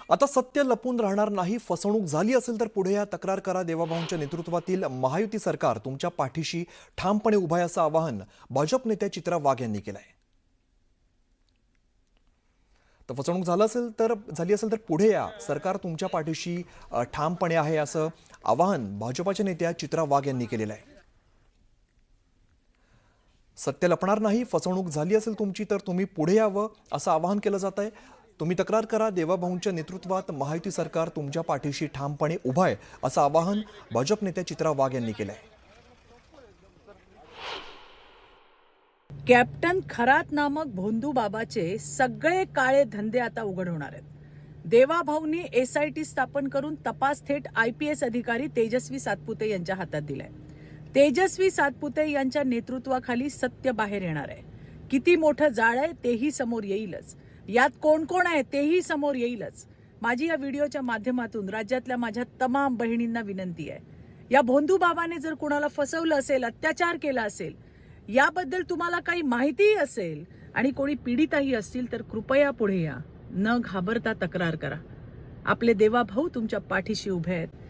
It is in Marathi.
आता सत्य लपून राहणार नाही. फसवणूक झाली असेल तर पुढे या, तक्रार करा. देवाभाऊंच्या नेतृत्वातील महायुती सरकार तुमच्या पाठीशी ठामपणे उभा आहे, असं आवाहन भाजप नेत्या चित्रा वाघ यांनी केलं आहे. तर फसवणूक झाली असेल तर पुढे या, सरकार तुमच्या पाठीशी ठामपणे आहे, असं आवाहन भाजपाच्या नेत्या चित्रा वाघ यांनी केलेलं आहे. सत्य लपणार नाही. फसवणूक झाली असेल तुमची तर तुम्ही पुढे यावं, असं आवाहन केलं जात आहे. तुम्ही तक्रार करा. देवाभाऊंच्या नेतृत्वात महायुती सरकार तुमच्या पाठीशी ठामपणे उभा आहे, असं आवाहन भाजप नेत्या चित्रा वाघ यांनी केलं आहे. कॅप्टन खरात नामक भोंदू बाबाचे सगळे काळे धंदे आता उघड होणार आहेत. देवाभाऊंनी SIT स्थापन करून तपास थेट IPS अधिकारी तेजस्वी सातपुते यांच्या हातात दिलाय. तेजस्वी सातपुते यांच्या नेतृत्वाखाली सत्य बाहेर येणार आहे. किती मोठं जाळ आहे तेही समोर येईलच. यात कोण कोण आहे तेही समोर येईलच. माझी या व्हिडिओच्या माध्यमातून राज्यातल्या माझ्या तमाम बहिणींना विनंती आहे, या भोंदू बाबाने जर कुणाला फसवलं असेल, अत्याचार केला असेल, याबद्दल तुम्हाला काही माहिती असेल आणि कोणी पीडितही असतील तर कृपया पुढे या. न घाबरता तक्रार करा. आपले देवाभाऊ तुमच्या पाठीशी उभे आहेत.